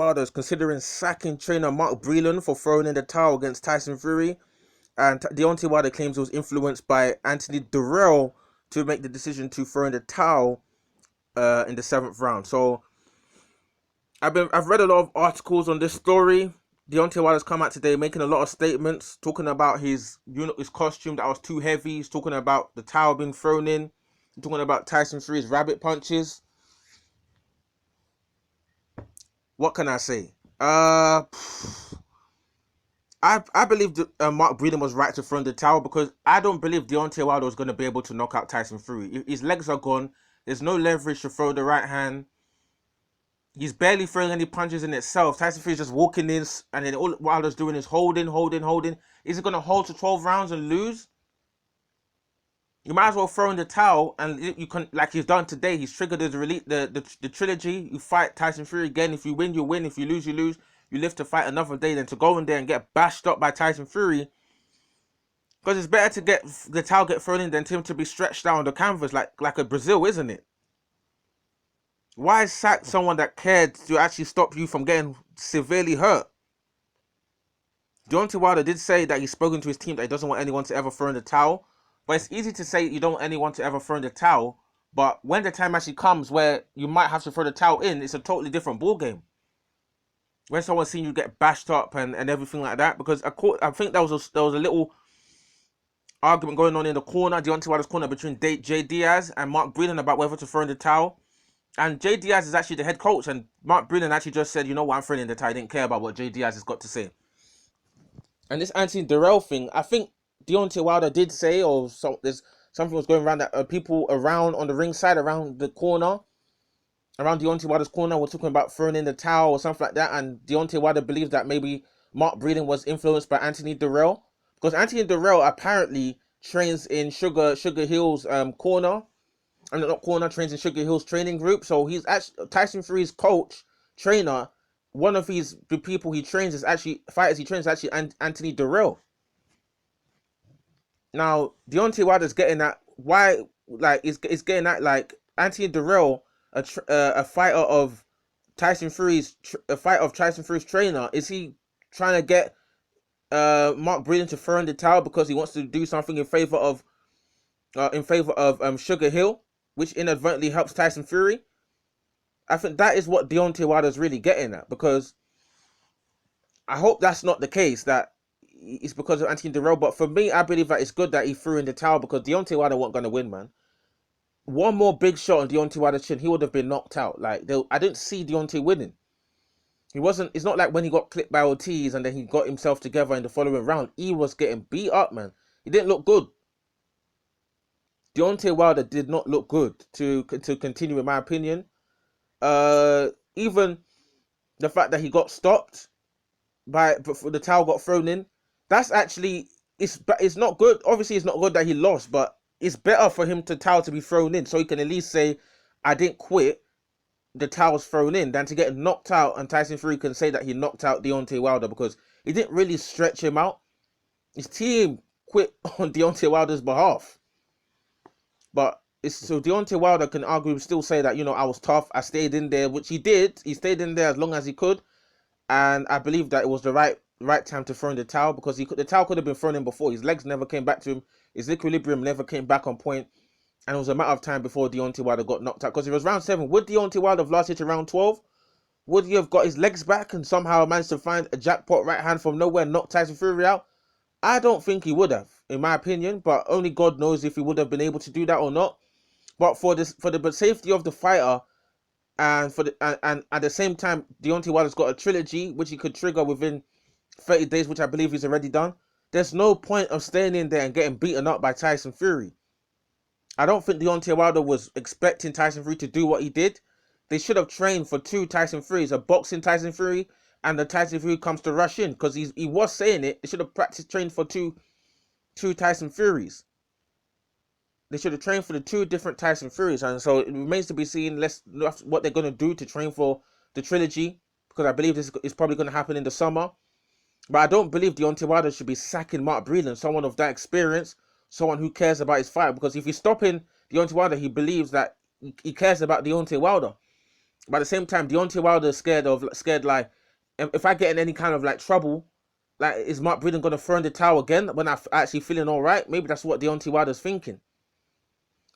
Wilder is considering sacking trainer Mark Breland for throwing in the towel against Tyson Fury. And Deontay Wilder claims it was influenced by Anthony Durrell to make the decision to throw in the towel in the 7th round. So I've read a lot of articles on this story. Deontay Wilder's come out today making a lot of statements, talking about his costume that was too heavy. He's talking about the towel being thrown in. He's talking about Tyson Fury's rabbit punches. What can I say? I believe Mark Breland was right to throw in the towel because I don't believe Deontay Wilder was going to be able to knock out Tyson Fury. His legs are gone. There's no leverage to throw the right hand. He's barely throwing any punches in itself. Tyson Fury's just walking in, and then all Wilder's doing is holding. Is he going to hold to 12 rounds and lose? You might as well throw in the towel, and you can, like he's done today. He's triggered the trilogy. You fight Tyson Fury again. If you win, you win. If you lose, you lose. You live to fight another day than to go in there and get bashed up by Tyson Fury. Because it's better to get the towel get thrown in than him to be stretched out on the canvas like a Brazil, isn't it? Why sack someone that cared to actually stop you from getting severely hurt? Deontay Wilder did say that he's spoken to his team that he doesn't want anyone to ever throw in the towel. But it's easy to say you don't want anyone to ever throw in the towel. But when the time actually comes where you might have to throw the towel in, it's a totally different ballgame. When someone's seen you get bashed up and everything like that. Because I think there was a little argument going on in the corner, Deontay Wilder's corner, between Jay Diaz and Mark Breland about whether to throw in the towel. And Jay Diaz is actually the head coach, and Mark Breland actually just said, you know what, I'm throwing in the towel. I didn't care about what Jay Diaz has got to say. And this Anthony Durrell thing, I think Deontay Wilder did say, or there's something was going around that people around on the ringside, around the corner, around Deontay Wilder's corner, were talking about throwing in the towel or something like that. And Deontay Wilder believes that maybe Mark Breland was influenced by Anthony Durrell, because Anthony Durrell apparently trains in Sugar Hill's corner. And not corner, trains in Sugar Hill's training group. So he's actually Tyson Fury's coach, trainer. One of the people he trains is actually fighters he trains is actually Anthony Durrell. Now Deontay Wilder's getting at why, like, it's getting at like Anthony Durrell, a fighter of Tyson Fury's trainer. Is he trying to get Mark Breland to throw in the towel because he wants to do something in favor of Sugar Hill, which inadvertently helps Tyson Fury? I think that is what Deontay Wilder's really getting at, because I hope that's not the case, that it's because of Anthony Durrell. But for me, I believe that it's good that he threw in the towel, because Deontay Wilder wasn't going to win, man. One more big shot on Deontay Wilder's chin, he would have been knocked out. Like, I didn't see Deontay winning. It's not like when he got clipped by Ortiz and then he got himself together in the following round. He was getting beat up, man. He didn't look good. Deontay Wilder did not look good to continue, in my opinion. Even the fact that he got stopped before the towel got thrown in, that's actually, it's not good. Obviously, it's not good that he lost, but it's better for him towel to be thrown in, so he can at least say, I didn't quit, the towel's thrown in, than to get knocked out and Tyson Fury can say that he knocked out Deontay Wilder, because he didn't really stretch him out. His team quit on Deontay Wilder's behalf. But so Deontay Wilder can arguably still say that, I was tough, I stayed in there, which he did. He stayed in there as long as he could. And I believe that it was the right time to throw in the towel, because the towel could have been thrown in before. His legs never came back to him. His equilibrium never came back on point. And it was a matter of time before Deontay Wilder got knocked out. Because if it was round 7, would Deontay Wilder have lasted to round 12? Would he have got his legs back and somehow managed to find a jackpot right hand from nowhere and knock Tyson Fury out? I don't think he would have, in my opinion. But only God knows if he would have been able to do that or not. But for the safety of the fighter, and and at the same time, Deontay Wilder's got a trilogy which he could trigger within 30 days, which I believe he's already done. There's no point of staying in there and getting beaten up by Tyson Fury. I don't think Deontay Wilder was expecting Tyson Fury to do what he did. They should have trained for 2 Tyson Furies, a boxing Tyson Fury and the Tyson Fury comes to rush in, because he was saying it. They should have trained for two Tyson Furies. They should have trained for the 2 different Tyson Furies, and so it remains to be seen what they're going to do to train for the trilogy, because I believe this is probably going to happen in the summer. But I don't believe Deontay Wilder should be sacking Mark Breland, someone of that experience, someone who cares about his fight, because if he's stopping Deontay Wilder, he believes that he cares about Deontay Wilder. But at the same time, Deontay Wilder is scared like, if I get in any kind of like trouble, like is Mark Breland gonna throw in the towel again when I'm actually feeling all right? Maybe that's what Deontay Wilder's thinking.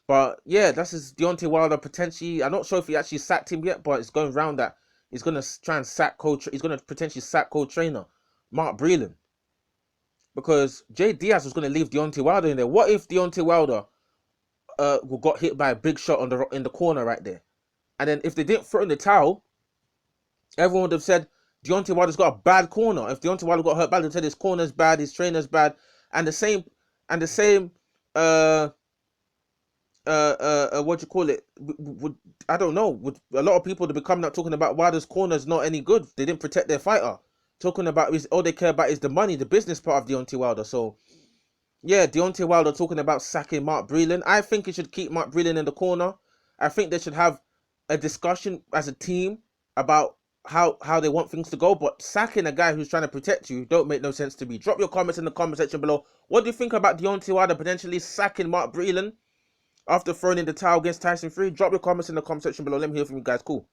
But yeah, that's his Deontay Wilder potentially. I'm not sure if he actually sacked him yet, but it's going round that he's gonna try and sack coach. He's gonna potentially sack co-trainer Mark Breland because Jay Diaz was gonna leave Deontay Wilder in there. What if Deontay Wilder got hit by a big shot on the in the corner right there, and then if they didn't throw in the towel, everyone would have said Deontay Wilder's got a bad corner. If Deontay Wilder got hurt bad, they'd say his corner's bad, his trainer's bad, and the same what do you call it? Would I don't know. Would a lot of people to be coming out talking about Wilder's corner is not any good? They didn't protect their fighter. Talking about all they care about is the money, the business part of Deontay Wilder. So yeah, Deontay Wilder talking about sacking Mark Breland. I think he should keep Mark Breland in the corner. I think they should have a discussion as a team about how they want things to go. But sacking a guy who's trying to protect you don't make no sense to me. Drop your comments in the comment section below. What do you think about Deontay Wilder potentially sacking Mark Breland after throwing in the towel against Tyson Fury? Drop your comments in the comment section below. Let me hear from you guys. Cool.